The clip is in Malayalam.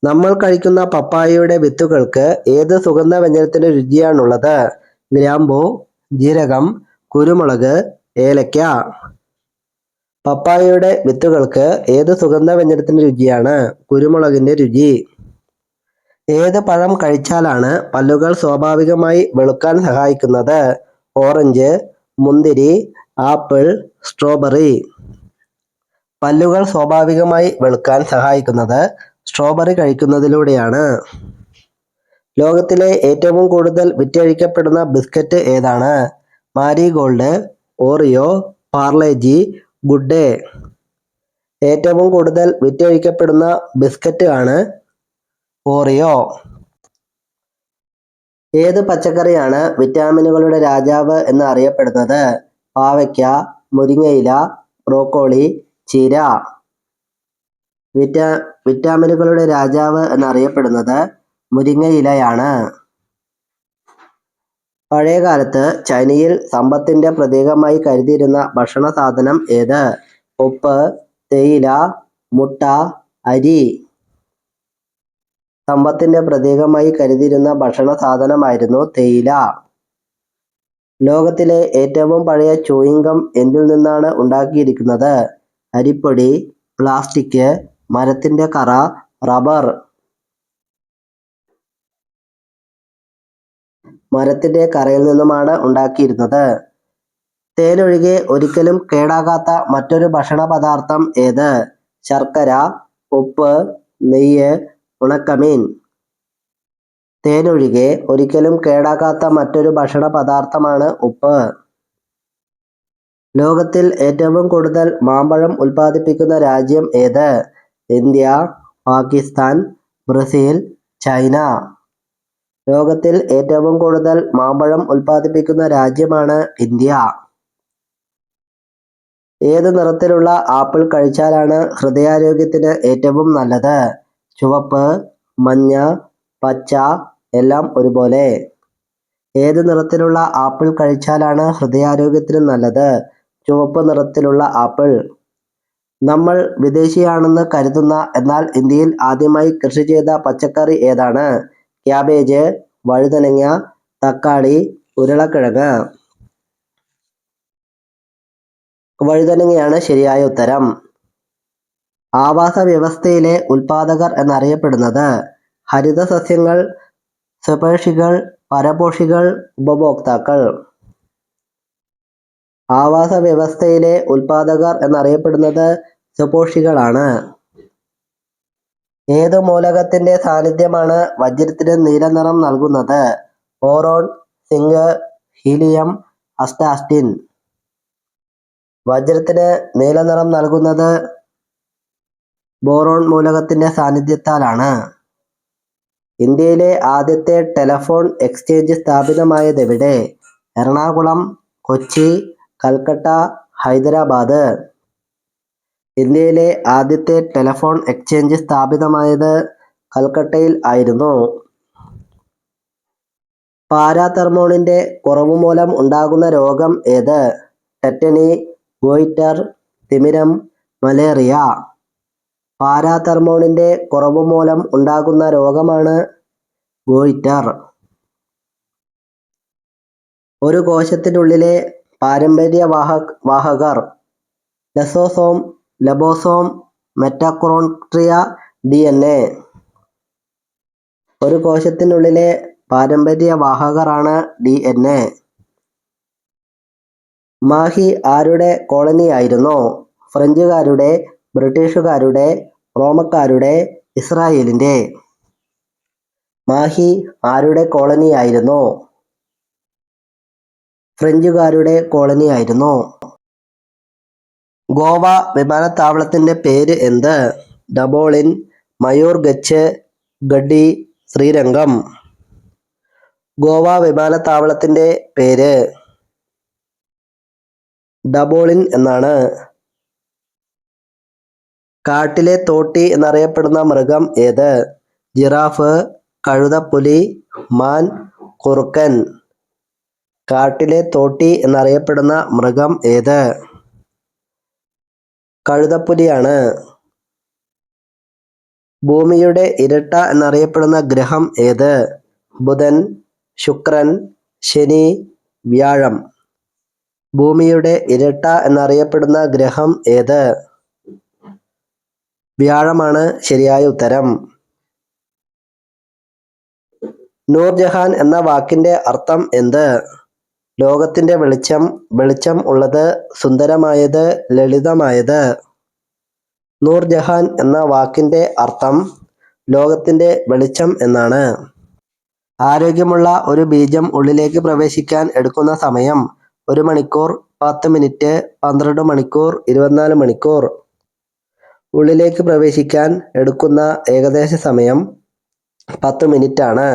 നമ്മൾ കഴിക്കുന്ന പപ്പായയുടെ വിത്തുകൾക്ക് ഏത് സുഗന്ധവ്യഞ്ജനത്തിന്റെ രുചിയാണുള്ളത്? ഗ്രാമ്പൂ, ജീരകം, കുരുമുളക്, ഏലയ്ക്ക. പപ്പായയുടെ വിത്തുകൾക്ക് ഏത് സുഗന്ധവ്യഞ്ജനത്തിന്റെ രുചിയാണ്? കുരുമുളകിന്റെ രുചി. ഏത് പഴം കഴിച്ചാലാണ് പല്ലുകൾ സ്വാഭാവികമായി വെളുക്കാൻ സഹായിക്കുന്നത്? ഓറഞ്ച്, മുന്തിരി, ആപ്പിൾ, സ്ട്രോബെറി. പല്ലുകൾ സ്വാഭാവികമായി വെളുക്കാൻ സഹായിക്കുന്നത് സ്ട്രോബെറി കഴിക്കുന്നതിലൂടെയാണ്. ലോകത്തിലെ ഏറ്റവും കൂടുതൽ വിറ്റഴിക്കപ്പെടുന്ന ബിസ്ക്കറ്റ് ഏതാണ്? Marigold, Oreo, Parle G, Good Day. ഏറ്റവും കൂടുതൽ വിറ്റഴിക്കപ്പെടുന്ന ബിസ്ക്കറ്റ് ആണ് ഓറിയോ. ഏത് പച്ചക്കറിയാണ് വിറ്റാമിനുകളുടെ രാജാവ് എന്ന് അറിയപ്പെടുന്നത്? പാവയ്ക്ക, മുരിങ്ങയില, ബ്രോക്കോളി, ചീര. വിറ്റാമിനുകളുടെ രാജാവ് എന്നറിയപ്പെടുന്നത് മുരിങ്ങയിലയാണ്. പഴയകാലത്ത് ചൈനയിൽ സമ്പത്തിന്റെ പ്രതീകമായി കരുതിയിരുന്ന ഭക്ഷണ സാധനം ഏത്? ഉപ്പ്, തേയില, മുട്ട, അരി. സമ്പത്തിന്റെ പ്രതീകമായി കരുതിയിരുന്ന ഭക്ഷണ സാധനമായിരുന്നു തേയില. ലോകത്തിലെ ഏറ്റവും പഴയ ചൂയിങ് ഗം എന്തിൽ നിന്നാണ് ഉണ്ടാക്കിയിരിക്കുന്നത്? അരിപ്പൊടി, പ്ലാസ്റ്റിക്, മരത്തിന്റെ കറ, റബ്ബർ. മരത്തിന്റെ കറയിൽ നിന്നുമാണ് ഉണ്ടാക്കിയിരുന്നത്. തേനൊഴികെ ഒരിക്കലും കേടാകാത്ത മറ്റൊരു ഭക്ഷണ പദാർത്ഥം ഏത്? ശർക്കര, ഉപ്പ്, നെയ്യ്, ഉണക്കമീൻ. തേനൊഴികെ ഒരിക്കലും കേടാകാത്ത മറ്റൊരു ഭക്ഷണ പദാർത്ഥമാണ് ഉപ്പ്. ലോകത്തിൽ ഏറ്റവും കൂടുതൽ മാമ്പഴം ഉൽപ്പാദിപ്പിക്കുന്ന രാജ്യം ഏത്? India, Pakistan, Brazil, China. ലോകത്തിൽ ഏറ്റവും കൂടുതൽ മാമ്പഴം ഉൽപ്പാദിപ്പിക്കുന്ന രാജ്യമാണ് ഇന്ത്യ. ഏത് നിറത്തിലുള്ള ആപ്പിൾ കഴിച്ചാലാണ് ഹൃദയാരോഗ്യത്തിന് ഏറ്റവും നല്ലത്? ചുവപ്പ്, മഞ്ഞ, പച്ച, എല്ലാം ഒരുപോലെ. ഏത് നിറത്തിലുള്ള ആപ്പിൾ കഴിച്ചാലാണ് ഹൃദയാരോഗ്യത്തിന് നല്ലത്? ചുവപ്പ് നിറത്തിലുള്ള ആപ്പിൾ. നമ്മൾ വിദേശിയാണെന്ന് കരുതുന്ന എന്നാൽ ഇന്ത്യയിൽ ആദ്യമായി കൃഷി ചെയ്ത പച്ചക്കറി ഏതാണ്? ക്യാബേജ്, വഴുതനങ്ങ, തക്കാളി, ഉരുളക്കിഴങ്ങ്. വഴുതനങ്ങയാണ് ശരിയായ ഉത്തരം. ആവാസ വ്യവസ്ഥയിലെ ഉൽപാദകർ എന്നറിയപ്പെടുന്നത്? ഹരിതസസ്യങ്ങൾ, സ്വപോഷികൾ, പരപോഷികൾ, ഉപഭോക്താക്കൾ. ആവാസ വ്യവസ്ഥയിലെ ഉൽപാദകർ എന്നറിയപ്പെടുന്നത് സ്വപോഷികളാണ്. ഏത് മൂലകത്തിന്റെ സാന്നിധ്യമാണ് വജ്രത്തിന് നീല നിറം നൽകുന്നത്? Boron, zinc, helium, astatine. വജ്രത്തിന് നീല നിറം നൽകുന്നത് ബോറോൺ മൂലകത്തിന്റെ സാന്നിധ്യത്താലാണ്. ഇന്ത്യയിലെ ആദ്യത്തെ ടെലഫോൺ എക്സ്ചേഞ്ച് സ്ഥാപിതമായതെവിടെ? എറണാകുളം, കൊച്ചി, കൽക്കട്ട, ഹൈദരാബാദ്. ഇന്ത്യയിലെ ആദ്യത്തെ ടെലഫോൺ എക്സ്ചേഞ്ച് സ്ഥാപിതമായത് കൽക്കട്ടയിൽ ആയിരുന്നു. പാരാതെർമോണിന്റെ കുറവുമൂലം ഉണ്ടാകുന്ന രോഗം ഏത്? ടെറ്റനി, ഗോയിറ്റർ, തിമിരം, മലേറിയ. പാരാതെർമോണിന്റെ കുറവുമൂലം ഉണ്ടാകുന്ന രോഗമാണ് ഗോയിറ്റർ. ഒരു കോശത്തിനുള്ളിലെ പാരമ്പര്യവാഹകർ? Lysosome, ലിപോസോം, മിറ്റോകോൺട്രിയ, DNA. ഒരു കോശത്തിനുള്ളിലെ പാരമ്പര്യവാഹകറാണ് DNA. മാഹി ആരുടെ കോളനിയായിരുന്നു? ഫ്രഞ്ചുകാരുടെ, ബ്രിട്ടീഷുകാരുടെ, റോമക്കാരുടെ, ഇസ്രായേലിന്റെ. മാഹി ആരുടെ കോളനിയായിരുന്നു? ഫ്രഞ്ചുകാരുടെ കോളനിയായിരുന്നു. ഗോവ വിമാനത്താവളത്തിന്റെ പേര് എന്ത്? ഡബോളിൻ, മയൂർഗഞ്ച്, ഗഡി, ശ്രീരംഗം. ഗോവ വിമാനത്താവളത്തിന്റെ പേര് ഡബോളിൻ എന്നാണ്. കാട്ടിലെ തോട്ടി എന്നറിയപ്പെടുന്ന മൃഗം ഏത്? ജിറാഫ്, കഴുതപ്പുലി, മാൻ, കുറുക്കൻ. കാട്ടിലെ തോട്ടി എന്നറിയപ്പെടുന്ന മൃഗം ഏത്? കഴുതപ്പുലിയാണ്. ഭൂമിയുടെ ഇരട്ട എന്നറിയപ്പെടുന്ന ഗ്രഹം ഏത്? ബുധൻ, ശുക്രൻ, ശനി, വ്യാഴം. ഭൂമിയുടെ ഇരട്ട എന്നറിയപ്പെടുന്ന ഗ്രഹം ഏത്? വ്യാഴമാണ് ശരിയായ ഉത്തരം. നൂർജഹാൻ എന്ന വാക്കിന്റെ അർത്ഥം എന്ത്? ലോകത്തിന്റെ വെളിച്ചം, വെളിച്ചം ഉള്ളത്, സുന്ദരമായത്, ലളിതമായത്. നൂർജഹാൻ എന്ന വാക്കിന്റെ അർത്ഥം ലോകത്തിന്റെ വെളിച്ചം എന്നാണ്. ആരോഗ്യമുള്ള ഒരു ബീജം ഉള്ളിലേക്ക് പ്രവേശിക്കാൻ എടുക്കുന്ന സമയം 1 മണിക്കൂർ, 10 മിനിറ്റ്, 12 മണിക്കൂർ, 24 മണിക്കൂർ. ഉള്ളിലേക്ക് പ്രവേശിക്കാൻ എടുക്കുന്ന ഏകദേശ സമയം 10 മിനിറ്റാണ്.